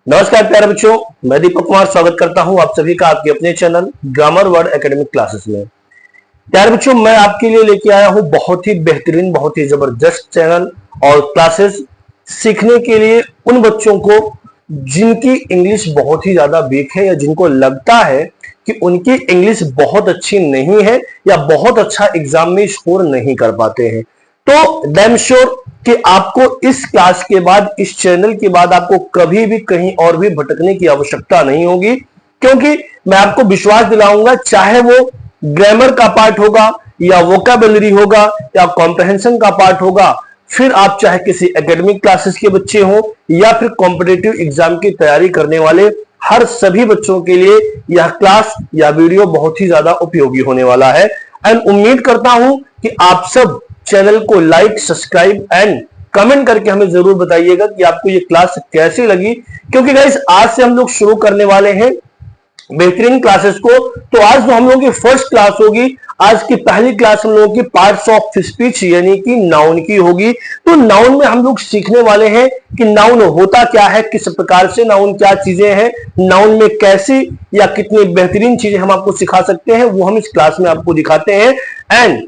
नमस्कार प्यारे बच्चों, मैं दीपक कुमार स्वागत करता हूं आप सभी का आपके अपने channel grammar word academic classes में। प्यारे बच्चों, मैं आपके लिए लेके आया हूं बहुत ही बेहतरीन, बहुत ही जबरदस्त चैनल और क्लासेस सीखने के लिए उन बच्चों को जिनकी इंग्लिश बहुत ही ज्यादा वीक है या जिनको लगता है कि उनकी इंग्लिश बहुत अच्छी नहीं है या बहुत अच्छा एग्जाम में स्कोर नहीं कर पाते हैं। तो डैम श्योर कि आपको इस क्लास के बाद, इस चैनल के बाद आपको कभी भी कहीं और भी भटकने की आवश्यकता नहीं होगी, क्योंकि मैं आपको विश्वास दिलाऊंगा, चाहे वो ग्रामर का पार्ट होगा या वोकैबुलरी होगा या कॉम्प्रहेंशन का पार्ट होगा, फिर आप चाहे किसी एकेडमिक क्लासेस के बच्चे हो या फिर कॉम्पिटिटिव एग्जाम की तैयारी करने वाले, हर सभी बच्चों के लिए यह क्लास या वीडियो बहुत ही ज्यादा उपयोगी होने वाला है। एंड उम्मीद करता हूं कि आप सब चैनल को लाइक, सब्सक्राइब एंड कमेंट करके हमें जरूर बताइएगा कि आपको ये क्लास कैसी लगी, क्योंकि गाइस आज से हम लोग शुरू करने वाले हैं बेहतरीन क्लासेस को। तो आज जो हम लोगों की फर्स्ट क्लास होगी, आज की पहली क्लास हम लोगों की पार्ट्स ऑफ स्पीच यानी कि नाउन की होगी। तो नाउन में हम लोग सीखने वाले हैं कि नाउन होता क्या है, किस प्रकार से नाउन, क्या चीजें हैं, नाउन में कैसी या कितनी बेहतरीन चीजें हम आपको सिखा सकते हैं, वो हम इस क्लास में आपको दिखाते हैं। एंड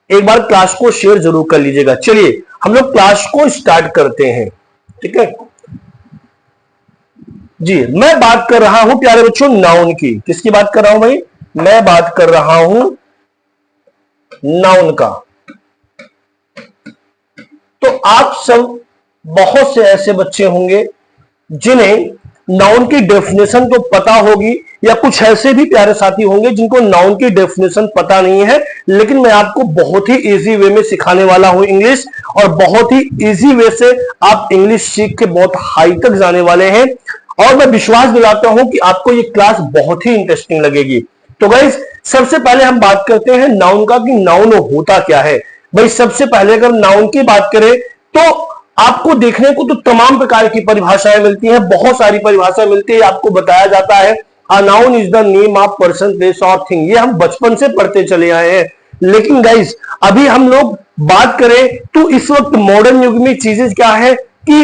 एक बार क्लास को शेयर जरूर कर लीजिएगा। चलिए हम लोग क्लास को स्टार्ट करते हैं, ठीक है जी। मैं बात कर रहा हूं प्यारे बच्चों नाउन की। किसकी बात कर रहा हूं भाई? मैं बात कर रहा हूं नाउन का। तो आप सब बहुत से ऐसे बच्चे होंगे जिन्हें नाउन की डेफिनेशन तो पता होगी, या कुछ ऐसे भी प्यारे साथी होंगे जिनको नाउन की डेफिनेशन पता नहीं है, लेकिन मैं आपको बहुत ही इजी वे में सिखाने वाला हूं इंग्लिश, और बहुत ही इजी वे से आप इंग्लिश सीख के बहुत हाई तक जाने वाले हैं। और मैं विश्वास दिलाता हूं कि आपको ये क्लास बहुत ही इंटरेस्टिंग लगेगी। तो गाइस, सबसे पहले हम बात करते हैं नाउन का कि नाउन होता क्या है। भाई सबसे पहले अगर नाउन की बात करें तो आपको देखने को तो तमाम प्रकार की परिभाषाएं मिलती हैं, बहुत सारी परिभाषा मिलती है। आपको बताया जाता है a noun is the name of person, place और थिंग। ये हम बचपन से पढ़ते चले आए हैं। लेकिन गाइस अभी हम लोग बात करें तो इस वक्त मॉडर्न युग में चीजें क्या है कि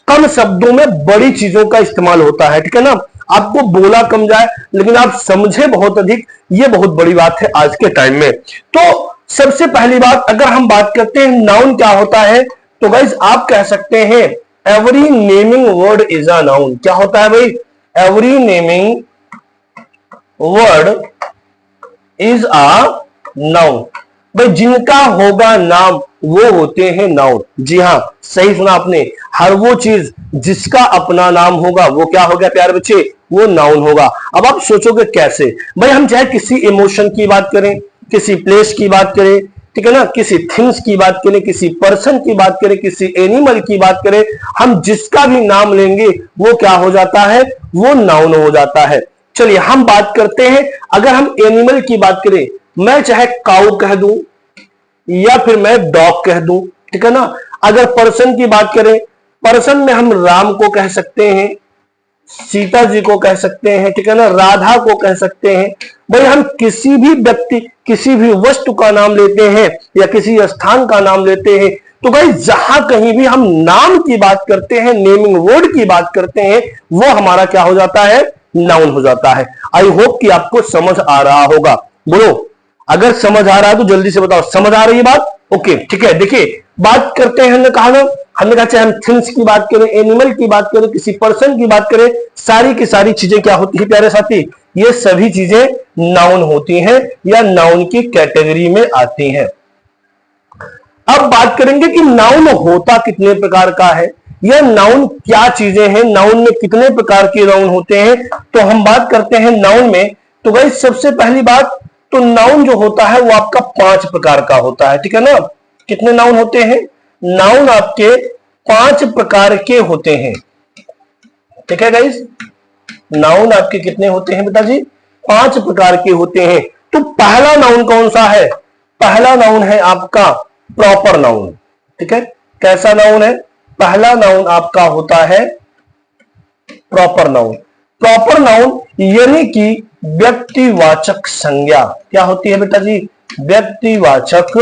कम शब्दों में बड़ी चीजों का इस्तेमाल होता है, ठीक है ना। आपको बोला कम जाए लेकिन आप समझे बहुत अधिक, ये बहुत बड़ी बात है आज के टाइम में। तो सबसे पहली बात, अगर हम बात करते हैं नाउन क्या होता है, तो गाइस आप कह सकते हैं every naming word is a noun. क्या होता है भाई? Every naming word is a noun. भाई जिनका होगा नाम वो होते हैं नाउन। जी हां, सही सुना आपने। हर वो चीज जिसका अपना नाम होगा वो क्या हो गया प्यारे बच्चे? वो नाउन होगा। अब आप सोचोगे कैसे? भाई हम चाहे किसी इमोशन की बात करें, किसी प्लेस की बात करें, ठीक है ना, किसी थिंग्स की बात करें, किसी पर्सन की बात करें, किसी एनिमल की बात करें, हम जिसका भी नाम लेंगे वो क्या हो जाता है? वो नाउन हो जाता है। चलिए हम बात करते हैं, अगर हम एनिमल की बात करें, मैं चाहे काऊ कह दूं या फिर मैं डॉग कह दूं, ठीक है ना। अगर पर्सन की बात करें, पर्सन में हम राम को कह सकते हैं, सीता जी को कह सकते हैं, ठीक है ना, राधा को कह सकते हैं। भाई हम किसी भी व्यक्ति, किसी भी वस्तु का नाम लेते हैं या किसी स्थान का नाम लेते हैं, तो भाई जहां कहीं भी हम नाम की बात करते हैं, नेमिंग वर्ड की बात करते हैं, वो हमारा क्या हो जाता है? नाउन हो जाता है। आई होप कि आपको समझ आ रहा होगा। बोलो अगर समझ आ रहा है तो जल्दी से बताओ, समझ आ रही है बात? ओके, ठीक है। देखिए बात करते हैं, हमने कहा चाहे हम थिंग्स की बात करें, एनिमल की बात करें, किसी पर्सन की बात करें, सारी की सारी चीजें क्या होती है प्यारे साथी? ये सभी चीजें नाउन होती हैं या नाउन की कैटेगरी में आती हैं। अब बात करेंगे कि नाउन होता कितने प्रकार का है, या नाउन क्या चीजें हैं, नाउन में कितने प्रकार के नाउन होते हैं। तो हम बात करते हैं नाउन में। तो गाइस सबसे पहली बात, तो नाउन जो होता है वो आपका 5 प्रकार का होता है, ठीक है ना। कितने नाउन होते हैं? नाउन आपके 5 प्रकार के होते हैं, ठीक है गाइस। नाउन आपके कितने होते हैं पिताजी? 5 प्रकार के होते हैं। तो पहला नाउन कौन सा है? पहला नाउन है आपका प्रॉपर नाउन, ठीक है। कैसा नाउन है? पहला नाउन आपका होता है प्रॉपर नाउन। प्रॉपर नाउन यानी कि व्यक्तिवाचक संज्ञा। क्या होती है बेटा जी? व्यक्तिवाचक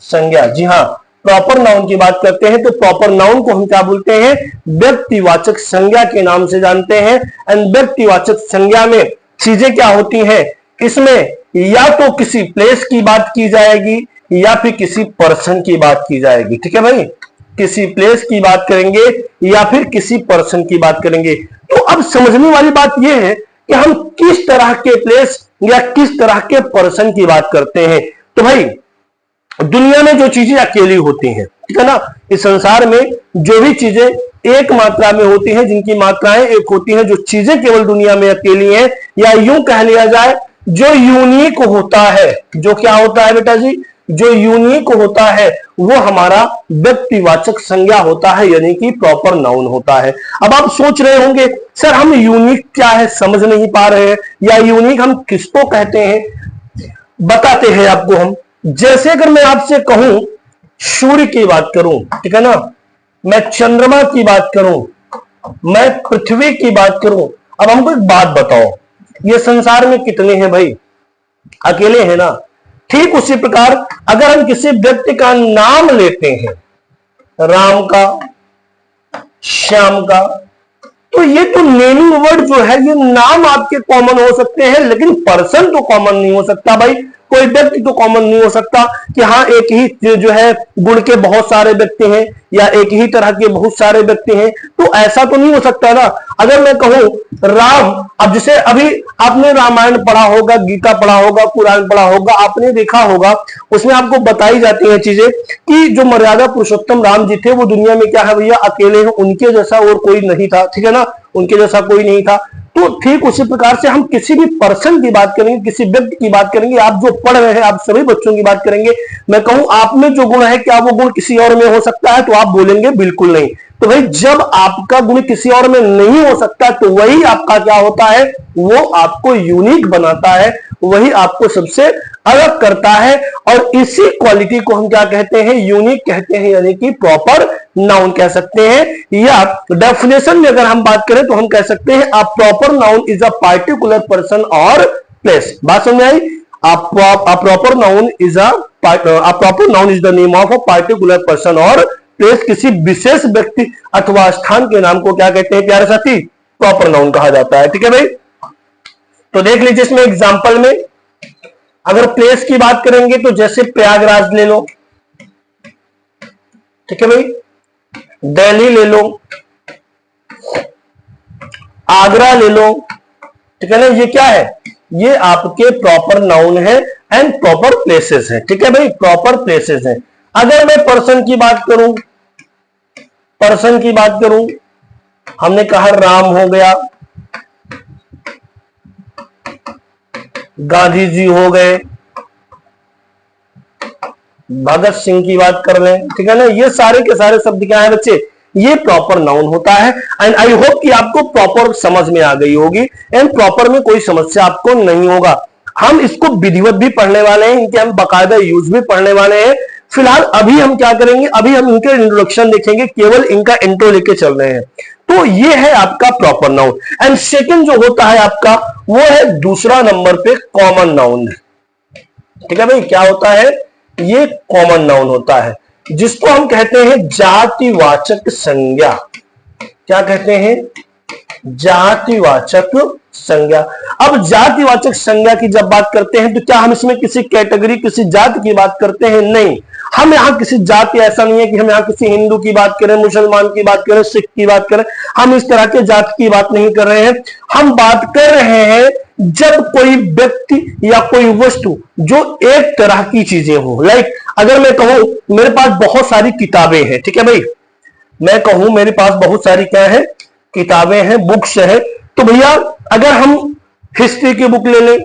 संज्ञा। जी हां, प्रॉपर नाउन की बात करते हैं तो प्रॉपर नाउन को हम क्या बोलते हैं, व्यक्तिवाचक संज्ञा के नाम से जानते हैं। एंड व्यक्तिवाचक संज्ञा में चीजें क्या होती हैं, इसमें या तो किसी प्लेस की बात की जाएगी या फिर किसी पर्सन की बात की जाएगी। ठीक है भाई, किसी प्लेस की बात करेंगे या फिर किसी पर्सन की बात करेंगे। तो अब समझने वाली बात यह है कि हम किस तरह के प्लेस या किस तरह के पर्सन की बात करते हैं। तो भाई दुनिया में जो चीजें अकेली होती हैं, ठीक है ना, इस संसार में जो भी चीजें एक मात्रा में होती हैं, जिनकी मात्राएं एक होती हैं, जो चीजें केवल दुनिया में अकेली हैं, या यूं कह लिया जाए जो यूनिक होता है, जो क्या होता है बेटा जी, जो यूनिक होता है वो हमारा व्यक्तिवाचक संज्ञा होता है, यानी कि प्रॉपर नाउन होता है। अब आप सोच रहे होंगे सर हम यूनिक क्या है समझ नहीं पा रहे हैं, या यूनिक हम किसको कहते हैं, बताते हैं आपको हम। जैसे अगर मैं आपसे कहूं सूर्य की बात करूं, ठीक है ना, मैं चंद्रमा की बात करूं, मैं पृथ्वी की बात करूं, अब हमको एक बात बताओ, ये संसार में कितने हैं भाई, अकेले हैं ना। ठीक उसी प्रकार अगर हम किसी व्यक्ति का नाम लेते हैं, राम का, श्याम का, तो ये तो नेमिंग वर्ड जो है ये नाम आपके कॉमन हो सकते हैं, लेकिन पर्सन तो कॉमन नहीं हो सकता भाई, कोई व्यक्ति तो कॉमन नहीं हो सकता कि हाँ एक ही जो है गुण के बहुत सारे व्यक्ति हैं या एक ही तरह के बहुत सारे व्यक्ति हैं, तो ऐसा तो नहीं हो सकता ना। अगर मैं कहूं राम, अब जैसे अभी आपने रामायण पढ़ा होगा, गीता पढ़ा होगा, कुरान पढ़ा होगा, आपने देखा होगा, उसमें आपको बताई जाती है चीजें कि जो मर्यादा पुरुषोत्तम राम जी थे वो दुनिया में क्या है भैया अकेले हैं, उनके जैसा और कोई नहीं था, ठीक है ना, उनके जैसा कोई नहीं था। तो ठीक उसी प्रकार से हम किसी भी पर्सन की बात करेंगे, किसी व्यक्ति की बात करेंगे, आप जो पढ़ रहे हैं आप सभी बच्चों की बात करेंगे, मैं कहूं आप में जो गुण है क्या वो गुण किसी और में हो सकता है, तो आप बोलेंगे बिल्कुल नहीं। तो भाई जब आपका गुण किसी और में नहीं हो सकता तो वही आपका क्या होता है, वो आपको यूनिक बनाता है, वही आपको सबसे अलग करता है, और इसी क्वालिटी को हम क्या कहते हैं, यूनिक कहते हैं, यानी कि प्रॉपर नाउन कह सकते हैं। या डेफिनेशन में अगर हम बात करें तो हम कह सकते हैं a proper noun is a particular person और प्लेस। बात समझ आई, a proper noun is the name of a particular person और प्लेस, किसी विशेष व्यक्ति अथवा स्थान के नाम को क्या कहते हैं प्यारे साथी, प्रॉपर नाउन कहा जाता है। ठीक है भाई, तो देख लीजिए इसमें एग्जांपल में अगर प्लेस की बात करेंगे तो जैसे प्रयागराज ले लो, ठीक है भाई, दिल्ली ले लो, आगरा ले लो, ठीक है ना, ये क्या है, ये आपके प्रॉपर नाउन है एंड प्रॉपर प्लेसेस है। ठीक है भाई, प्रॉपर प्लेसेस है। अगर मैं पर्सन की बात करूं, पर्सन की बात करूं, हमने कहा राम हो गया, गांधी जी हो गए, भगत सिंह की बात कर लें, ठीक है ना, ये सारे के सारे शब्द क्या है बच्चे, ये प्रॉपर नाउन होता है। एंड आई होप कि आपको प्रॉपर समझ में आ गई होगी एंड प्रॉपर में कोई समस्या आपको नहीं होगा। हम इसको विधिवत भी पढ़ने वाले हैं, इनके हम बाकायदा यूज भी पढ़ने वाले हैं। फिलहाल अभी हम क्या करेंगे, अभी हम इनके इंट्रोडक्शन देखेंगे, केवल इनका इंट्रो लेके चल रहे हैं। तो ये है आपका प्रॉपर नाउन। एंड सेकंड जो होता है आपका वो है दूसरा नंबर पे कॉमन नाउन। ठीक है भाई, क्या होता है, ये कॉमन नाउन होता है जिसको हम कहते हैं जातिवाचक संज्ञा। क्या कहते हैं, जातिवाचक संज्ञा। अब जातिवाचक संज्ञा की जब बात करते हैं तो क्या हम इसमें किसी कैटेगरी, किसी जाति की बात करते हैं, नहीं, हम यहां किसी जाति, ऐसा नहीं है कि हम यहां किसी हिंदू की बात करें, मुसलमान की बात करें, सिख की बात करें, हम इस तरह के जाति की बात नहीं कर रहे हैं। हम बात कर रहे हैं जब कोई व्यक्ति या कोई वस्तु जो एक तरह की चीजें हो, लाइक अगर मैं कहूं मेरे पास बहुत सारी किताबें हैं, ठीक है भाई, मैं कहूं मेरे पास बहुत सारी क्या है, किताबें हैं, बुक्स है, तो भैया अगर हम हिस्ट्री की बुक ले लें,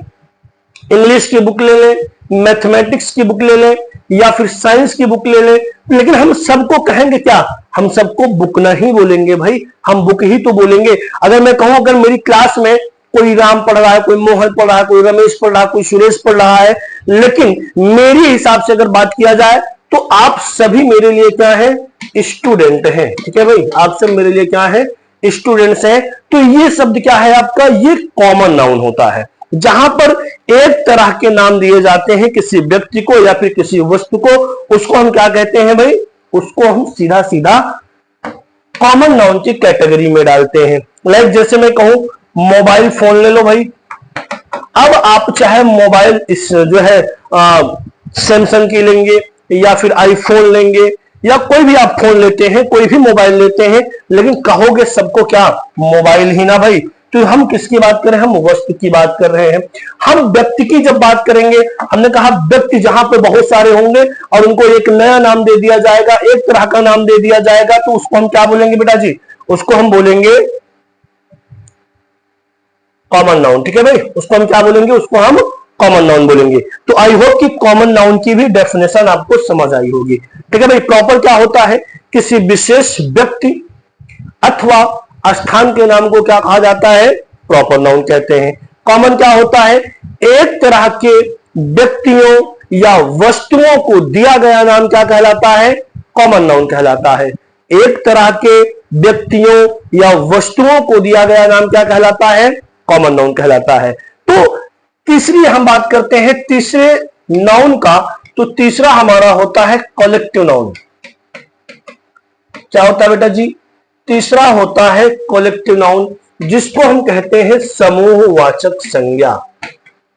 इंग्लिश की बुक ले लें, मैथमेटिक्स की बुक ले लें या फिर साइंस की बुक ले लें, लेकिन हम सबको कहेंगे क्या, हम सबको बुक नहीं बोलेंगे भाई, हम बुक ही तो बोलेंगे। अगर मैं कहूं अगर मेरी क्लास में कोई राम पढ़ रहा है, कोई मोहन पढ़ रहा है, कोई रमेश पढ़ रहा है, कोई सुरेश पढ़ रहा है, लेकिन मेरे हिसाब से अगर बात किया जाए तो आप सभी मेरे लिए क्या है, स्टूडेंट हैं। ठीक है भाई, आप सब मेरे लिए क्या है, स्टूडेंट्स हैं। तो ये शब्द क्या है आपका, ये कॉमन नाउन होता है जहां पर एक तरह के नाम दिए जाते हैं किसी व्यक्ति को या फिर किसी वस्तु को, उसको हम क्या कहते हैं भाई, उसको हम सीधा सीधा कॉमन नाउन की कैटेगरी में डालते हैं। लाइक जैसे मैं कहूं मोबाइल फोन ले लो भाई, अब आप चाहे मोबाइल इस जो है सैमसंग की लेंगे या फिर आईफोन लेंगे या कोई भी आप फोन लेते हैं, कोई भी मोबाइल लेते हैं, लेकिन कहोगे सबको क्या मोबाइल ही ना भाई। तो हम किसकी बात कर रहे हैं, हम वस्तु की बात कर रहे हैं। हम व्यक्ति की जब बात करेंगे, हमने कहा व्यक्ति जहां पे बहुत सारे होंगे और उनको एक नया नाम दे दिया जाएगा, एक तरह का नाम दे दिया जाएगा, तो उसको हम क्या बोलेंगे बेटा जी, उसको हम बोलेंगे कॉमन नाउन। ठीक है भाई, उसको हम क्या बोलेंगे, उसको हम कॉमन नाउन बोलेंगे। तो आई होप कि कॉमन नाउन की भी डेफिनेशन आपको समझ आई होगी। ठीक है भाई, प्रॉपर क्या होता है, किसी विशेष व्यक्ति अथवा स्थान के नाम को क्या कहा जाता है, प्रॉपर नाउन कहते हैं। कॉमन क्या होता है, एक तरह के व्यक्तियों या वस्तुओं को दिया गया नाम क्या कहलाता है, कॉमन नाउन कहलाता है। एक तरह के व्यक्तियों या वस्तुओं को दिया गया नाम क्या कहलाता है, कॉमन नाउन कहलाता है। तो तीसरी हम बात करते हैं तीसरे नाउन का, तो तीसरा हमारा होता है कलेक्टिव नाउन। क्या होता है बेटा जी, तीसरा होता है कलेक्टिव नाउन, जिसको हम कहते हैं समूहवाचक संज्ञा।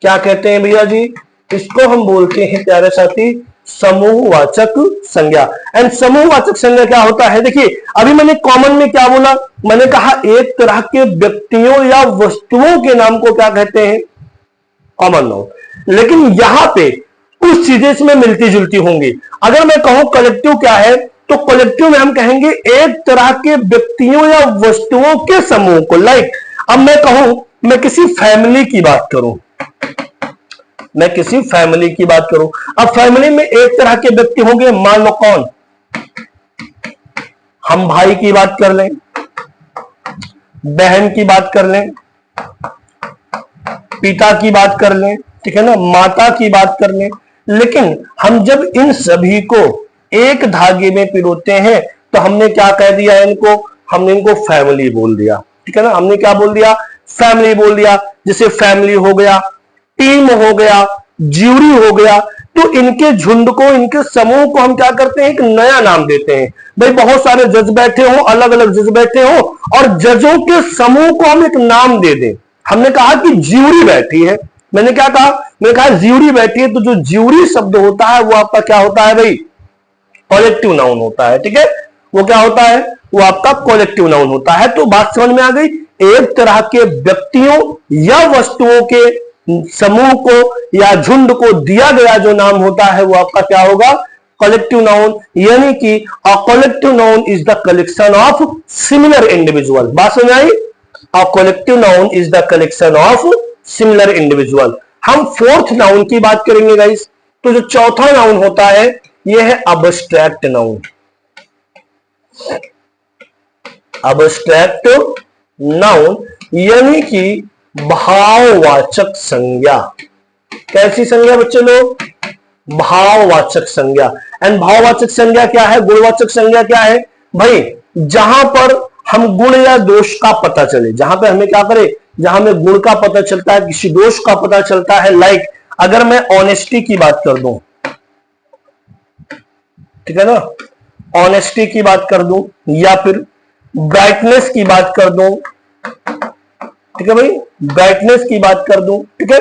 क्या कहते हैं भैया जी, इसको हम बोलते हैं प्यारे साथी समूहवाचक संज्ञा। एंड समूहवाचक संज्ञा क्या होता है, देखिए अभी मैंने कॉमन में क्या बोला, मैंने कहा एक तरह के व्यक्तियों या वस्तुओं के नाम को क्या कहते हैं, कॉमन नाउन। लेकिन यहां पे कुछ चीजें इसमें मिलती जुलती होंगी। अगर मैं कहूं कलेक्टिव क्या है, तो कलेक्टिव में हम कहेंगे एक तरह के व्यक्तियों या वस्तुओं के समूह को। लाइक अब मैं कहूं मैं किसी फैमिली की बात करूं, मैं किसी फैमिली की बात करूं, अब फैमिली में एक तरह के व्यक्ति होंगे, मान लो कौन, हम भाई की बात कर लें, बहन की बात कर लें, पिता की बात कर लें, ठीक है ना, माता की बात कर लें। लेकिन हम जब इन सभी को एक धागे में पिरोते हैं तो हमने क्या कह दिया इनको, हमने इनको फैमिली बोल दिया। ठीक है ना, हमने क्या बोल दिया, फैमिली बोल दिया। जैसे फैमिली हो गया, टीम हो गया, ज्यूरी हो गया। तो इनके झुंड को, इनके समूह को हम क्या करते हैं, एक नया नाम देते हैं। भाई बहुत सारे जज बैठे हो, अलग अलग जज बैठे हो, और जजों के समूह को हम एक नाम दे दें। हमने कहा कि ज्यूरी बैठी है, मैंने क्या कहा, मैंने कहा ज्यूरी बैठी है, तो जो ज्यूरी शब्द होता है वो आपका क्या होता है भाई, कलेक्टिव नाउन होता है। ठीक है, वो क्या होता है, वो आपका कलेक्टिव नाउन होता है। तो बात समझ में आ गई, एक तरह के व्यक्तियों या वस्तुओं के समूह को या झुंड को दिया गया जो नाम होता है वो आपका क्या होगा, कलेक्टिव नाउन। यानी कि a collective noun is the collection of similar individual. बात समझ आई, a collective noun is the collection of similar individual. हम फोर्थ नाउन की बात करेंगे गाइस। तो जो चौथा नाउन होता है यह है अबस्ट्रैक्ट नाउन। अबस्ट्रैक्ट नाउन यानी कि भाववाचक संज्ञा। कैसी संज्ञा बच्चे लोग, भाववाचक संज्ञा। एंड भाववाचक संज्ञा क्या है, गुणवाचक संज्ञा क्या है भाई, जहां पर हम गुण या दोष का पता चले, जहां पे हमें क्या करे, जहां में गुण का पता चलता है, किसी दोष का पता चलता है। लाइक अगर मैं ऑनेस्टी की बात कर दूं, ठीक है ना, ऑनेस्टी की बात कर दूं या फिर ब्राइटनेस की बात कर दूं, ठीक है भाई, ब्राइटनेस की बात कर दूं, ठीक है,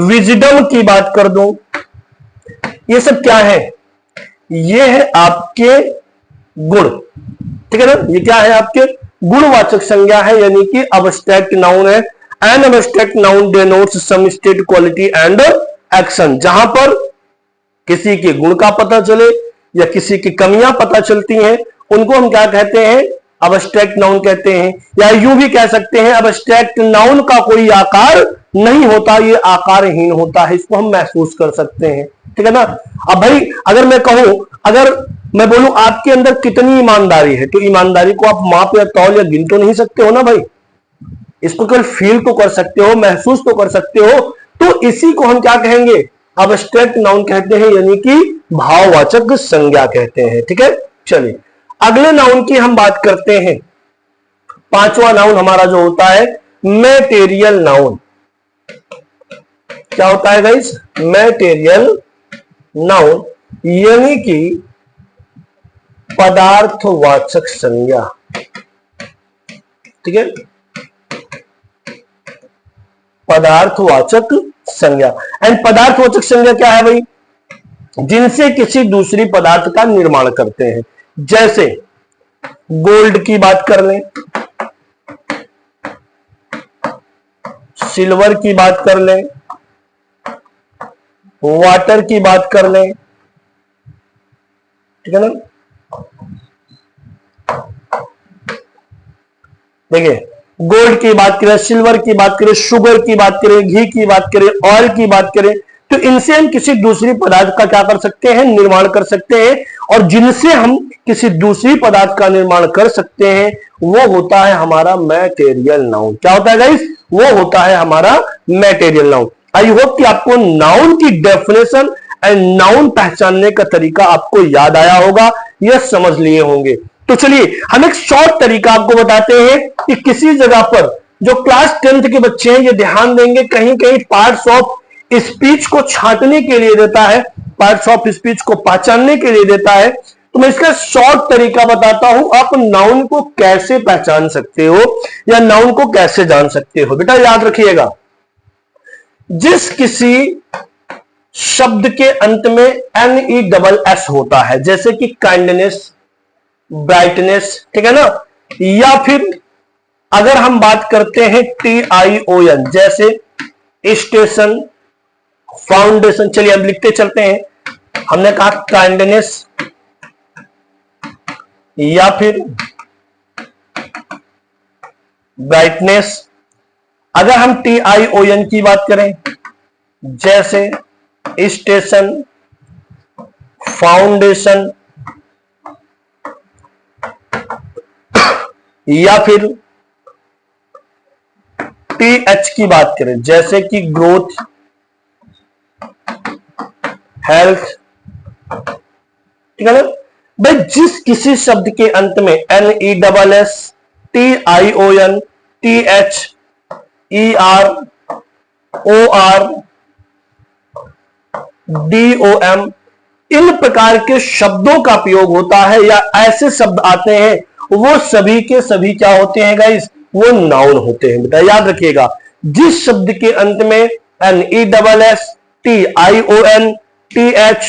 विजडम की बात कर दूं, ये सब क्या है, ये है आपके गुण। ठीक है ना, ये क्या है, आपके गुणवाचक संज्ञा है, यानी कि अबस्ट्रैक्ट नाउन है। An abstract noun denotes some state quality and action. जहां पर किसी के गुण का पता चले या किसी की कमियां पता चलती हैं, उनको हम क्या कहते हैं, अबस्ट्रैक्ट नाउन कहते हैं। या यूं भी कह सकते हैं अबस्ट्रैक्ट नाउन का कोई आकार नहीं होता, ये आकारहीन होता है, इसको हम महसूस कर सकते हैं। ठीक है ना। अब भाई अगर मैं कहूं, अगर मैं बोलूं आपके अंदर कितनी ईमानदारी है, तो ईमानदारी को आप माप या तौल या गिन तो नहीं सकते हो ना भाई, इसको केवल फील तो कर सकते हो, महसूस तो कर सकते हो। तो इसी को हम क्या कहेंगे, अबस्ट्रैक्ट नाउन कहते हैं, यानी कि भाववाचक संज्ञा कहते हैं। ठीक है, चलिए अगले नाउन की हम बात करते हैं। पांचवा नाउन हमारा जो होता है मैटेरियल नाउन। क्या होता है गाइस, मैटेरियल नाउन यानी कि पदार्थवाचक संज्ञा। ठीक है, पदार्थवाचक संज्ञा। एंड पदार्थवाचक संज्ञा क्या है भाई? जिनसे किसी दूसरी पदार्थ का निर्माण करते हैं। जैसे गोल्ड की बात कर लें, सिल्वर की बात कर लें, वाटर की बात कर लें, ठीक है ना। देखिए, गोल्ड की बात करें, सिल्वर की बात करें, शुगर की बात करें, घी की बात करें, ऑयल की बात करें, तो इनसे हम किसी दूसरी पदार्थ का क्या कर सकते हैं? निर्माण कर सकते हैं। और जिनसे हम किसी दूसरी पदार्थ का निर्माण कर सकते हैं वो होता है हमारा मैटेरियल नाउन। क्या होता है गाइस? वो होता है हमारा मैटेरियल नाउन। आई होप कि आपको नाउन की डेफिनेशन एंड नाउन पहचानने का तरीका आपको याद आया होगा, यह समझ लिए होंगे। तो चलिए हम एक शॉर्ट तरीका आपको बताते हैं कि किसी जगह पर जो क्लास 10th के बच्चे हैं ये ध्यान देंगे, कहीं कहीं पार्ट्स ऑफ स्पीच को छांटने के लिए देता है, पार्ट्स ऑफ स्पीच को पहचानने के लिए देता है। तो मैं इसका शॉर्ट तरीका बताता हूं, आप नाउन को कैसे पहचान सकते हो या नाउन को कैसे जान सकते हो। बेटा याद रखिएगा, जिस किसी शब्द के अंत में NESS होता है, जैसे कि काइंडनेस, ब्राइटनेस, ठीक है ना, या फिर अगर हम बात करते हैं TION, जैसे स्टेशन, फाउंडेशन। चलिए हम लिखते चलते हैं। हमने कहा काइंडनेस या फिर ब्राइटनेस। अगर हम TION की बात करें, जैसे स्टेशन, फाउंडेशन, या फिर TH की बात करें, जैसे कि ग्रोथ, हेल्थ, ठीक है ना भाई। जिस किसी शब्द के अंत में NESS, TION, TH, ER, OR, DOM इन प्रकार के शब्दों का प्रयोग होता है या ऐसे शब्द आते हैं, वो सभी के सभी क्या होते हैं गाइस? वो नाउन होते हैं। बेटा याद रखिएगा, जिस शब्द के अंत में NESS, TION, TH,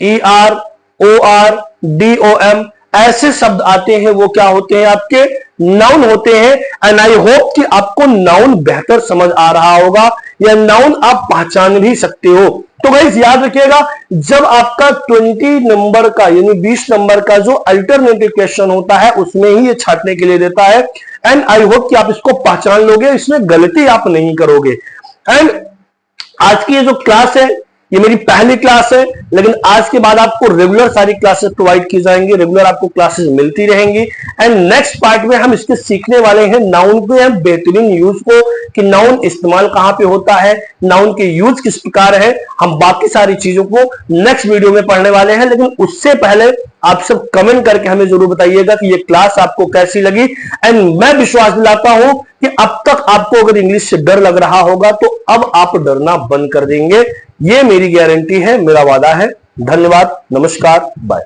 ER, OR, DOM ऐसे शब्द आते हैं, वो क्या होते हैं? आपके नाउन होते हैं। एंड आई होप कि आपको नाउन बेहतर समझ आ रहा होगा या नाउन आप पहचान भी सकते हो। तो गाइस याद रखिएगा, जब आपका 20 नंबर का यानी 20 नंबर का जो अल्टरनेटिव क्वेश्चन होता है उसमें ही ये छांटने के लिए देता है। एंड आई होप कि आप इसको पहचान लोगे, इसमें गलती आप नहीं करोगे। एंड आज की ये जो क्लास है ये मेरी पहली क्लास है, लेकिन आज के बाद आपको रेगुलर सारी क्लासेस प्रोवाइड की जाएंगी, रेगुलर आपको क्लासेस मिलती रहेंगी। एंड नेक्स्ट पार्ट में हम इसके सीखने वाले हैं नाउन के हम बेहतरीन यूज को, कि नाउन इस्तेमाल कहां पे होता है, नाउन के यूज किस प्रकार है। हम बाकी सारी चीजों को नेक्स्ट वीडियो में पढ़ने वाले हैं, लेकिन उससे पहले आप सब कमेंट करके हमें जरूर बताइएगा कि ये क्लास आपको कैसी लगी। एंड मैं विश्वास दिलाता हूं कि अब तक आपको अगर इंग्लिश से डर लग रहा होगा तो अब आप डरना बंद कर देंगे, ये मेरी गारंटी है, मेरा वादा है। धन्यवाद, नमस्कार, बाय।